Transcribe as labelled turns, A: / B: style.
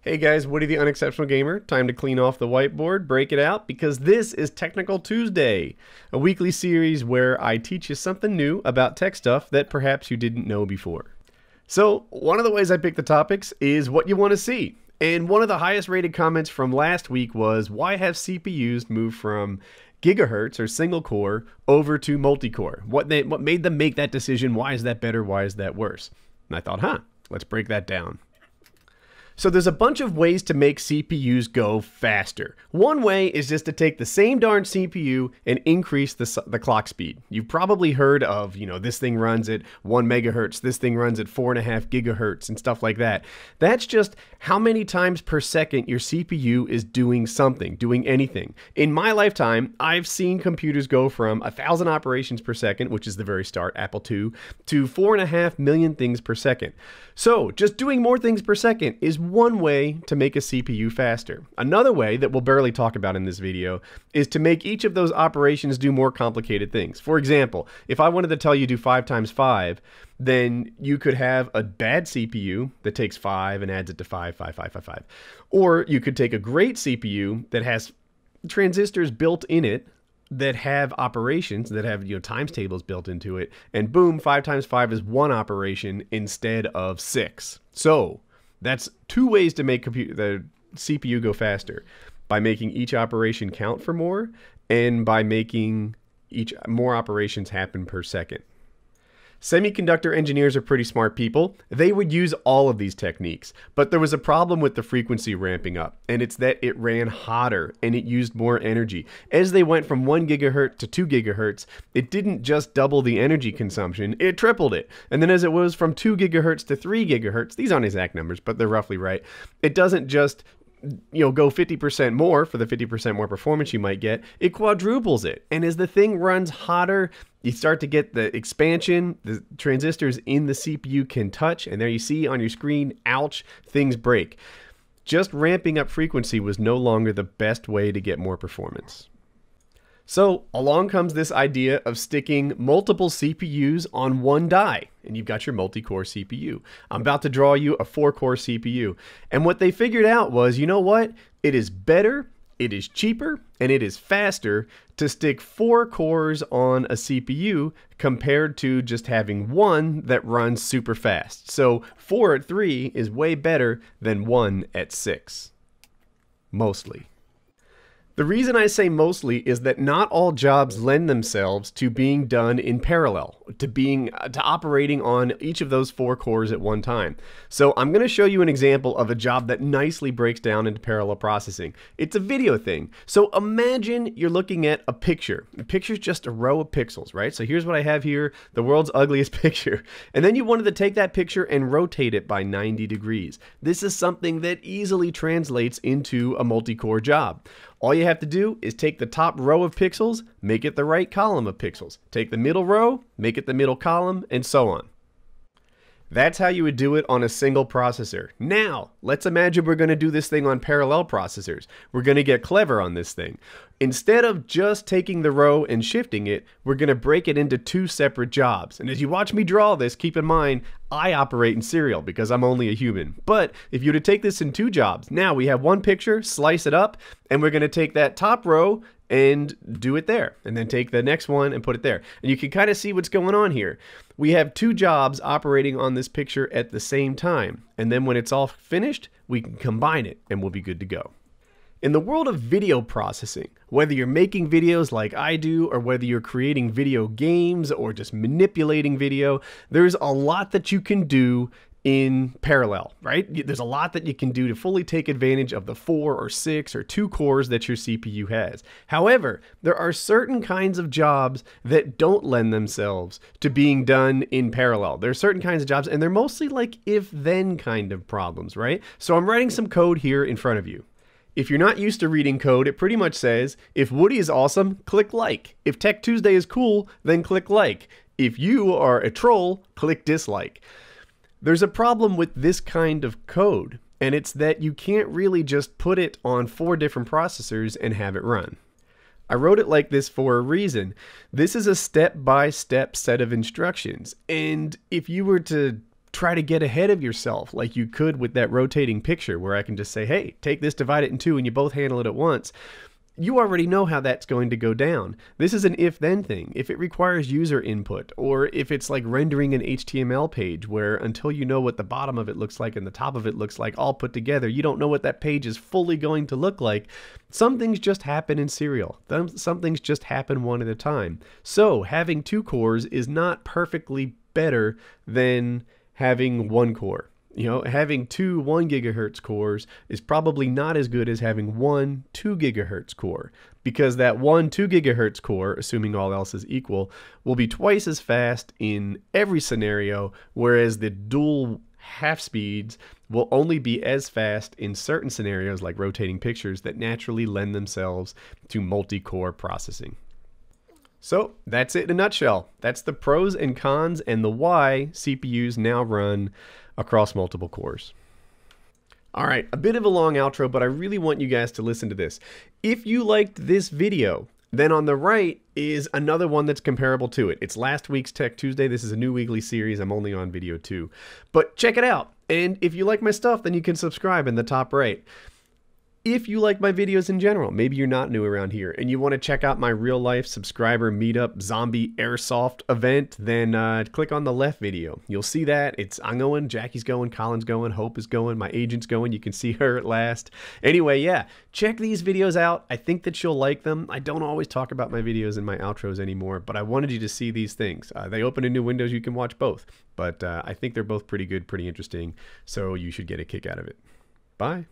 A: Hey guys, Woody the Unexceptional Gamer. Time to clean off the whiteboard, break it out, because this is Technical Tuesday, a weekly series where I teach you something new about tech stuff that perhaps you didn't know before. So, one of the ways I pick the topics is what you want to see. And one of the highest rated comments from last week was, why have CPUs moved from gigahertz or single core over to multi-core? What made them make that decision? Why is that better? Why is that worse? And I thought, let's break that down. So there's a bunch of ways to make CPUs go faster. One way is just to take the same darn CPU and increase the clock speed. You've probably heard of, this thing runs at 1 megahertz, this thing runs at 4.5 gigahertz and stuff like that. That's just how many times per second your CPU is doing something, doing anything. In my lifetime, I've seen computers go from 1,000 operations per second, which is the very start, Apple II, to 4.5 million things per second. So just doing more things per second is one way to make a CPU faster. Another way that we'll barely talk about in this video is to make each of those operations do more complicated things. For example, if I wanted to tell you do 5 times 5, then you could have a bad CPU that takes 5 and adds it to 5, 5, 5, 5, 5. Or you could take a great CPU that has transistors built in it that have operations, that have times tables built into it, and boom, 5 times 5 is one operation instead of 6. So that's two ways to make the CPU go faster: by making each operation count for more, and by making more operations happen per second. Semiconductor engineers are pretty smart people. They would use all of these techniques, but there was a problem with the frequency ramping up, and it's that it ran hotter and it used more energy. As they went from 1 gigahertz to 2 gigahertz, it didn't just double the energy consumption, it tripled it. And then as it was from 2 gigahertz to 3 gigahertz, these aren't exact numbers, but they're roughly right, it doesn't just go 50% more for the 50% more performance you might get, it quadruples it. And as the thing runs hotter, you start to get the expansion, the transistors in the CPU can touch, and there you see on your screen, ouch, things break. Just ramping up frequency was no longer the best way to get more performance. So along comes this idea of sticking multiple CPUs on one die, and you've got your multi-core CPU. I'm about to draw you a 4-core CPU. And what they figured out was, you know what? It is better, it is cheaper, and it is faster to stick 4 cores on a CPU compared to just having one that runs super fast. So 4 at 3 is way better than 1 at 6. Mostly. The reason I say mostly is that not all jobs lend themselves to being done in parallel, to operating on each of those 4 cores at one time. So I'm going to show you an example of a job that nicely breaks down into parallel processing. It's a video thing. So imagine you're looking at a picture. A picture's just a row of pixels, right? So here's what I have here, the world's ugliest picture. And then you wanted to take that picture and rotate it by 90 degrees. This is something that easily translates into a multi-core job. All you have to do is take the top row of pixels, make it the right column of pixels. Take the middle row, make it the middle column, and so on. That's how you would do it on a single processor. Now, let's imagine we're going to do this thing on parallel processors. We're going to get clever on this thing. Instead of just taking the row and shifting it, we're going to break it into 2 separate jobs. And as you watch me draw this, keep in mind, I operate in serial because I'm only a human. But if you were to take this in 2 jobs, now we have one picture, slice it up, and we're going to take that top row and do it there, and then take the next one and put it there. And you can kind of see what's going on here. We have 2 jobs operating on this picture at the same time, and then when it's all finished, we can combine it and we'll be good to go. In the world of video processing, whether you're making videos like I do, or whether you're creating video games or just manipulating video, there's a lot that you can do in parallel, right? There's a lot that you can do to fully take advantage of the 4 or 6 or 2 cores that your CPU has. However, there are certain kinds of jobs that don't lend themselves to being done in parallel. There are certain kinds of jobs, and they're mostly like if-then kind of problems, right? So I'm writing some code here in front of you. If you're not used to reading code, it pretty much says, if Woody is awesome, click like. If Tech Tuesday is cool, then click like. If you are a troll, click dislike. There's a problem with this kind of code, and it's that you can't really just put it on 4 different processors and have it run. I wrote it like this for a reason. This is a step-by-step set of instructions, and if you were to try to get ahead of yourself like you could with that rotating picture where I can just say, hey, take this, divide it in two, and you both handle it at once. You already know how that's going to go down. This is an if-then thing. If it requires user input, or if it's like rendering an HTML page where until you know what the bottom of it looks like and the top of it looks like all put together, you don't know what that page is fully going to look like. Some things just happen in serial. Some things just happen one at a time. So having 2 cores is not perfectly better than having 1 core. You know, having 2 1 gigahertz cores is probably not as good as having 1 2 gigahertz core, because that 1 2 gigahertz core, assuming all else is equal, will be twice as fast in every scenario, whereas the dual half speeds will only be as fast in certain scenarios like rotating pictures that naturally lend themselves to multi-core processing. So that's it in a nutshell. That's the pros and cons and the why CPUs now run across multiple cores. All right, a bit of a long outro, but I really want you guys to listen to this. If you liked this video, then on the right is another one that's comparable to it. It's last week's Tech Tuesday. This is a new weekly series. I'm only on video 2. But check it out. And if you like my stuff, then you can subscribe in the top right. If you like my videos in general, maybe you're not new around here and you want to check out my real life subscriber meetup zombie airsoft event, then click on the left video. You'll see that. I'm going, Jackie's going, Colin's going, Hope is going, my agent's going. You can see her at last. Anyway, yeah, check these videos out. I think that you'll like them. I don't always talk about my videos in my outros anymore, but I wanted you to see these things. They open in new windows. You can watch both, but I think they're both pretty good, pretty interesting, so you should get a kick out of it. Bye.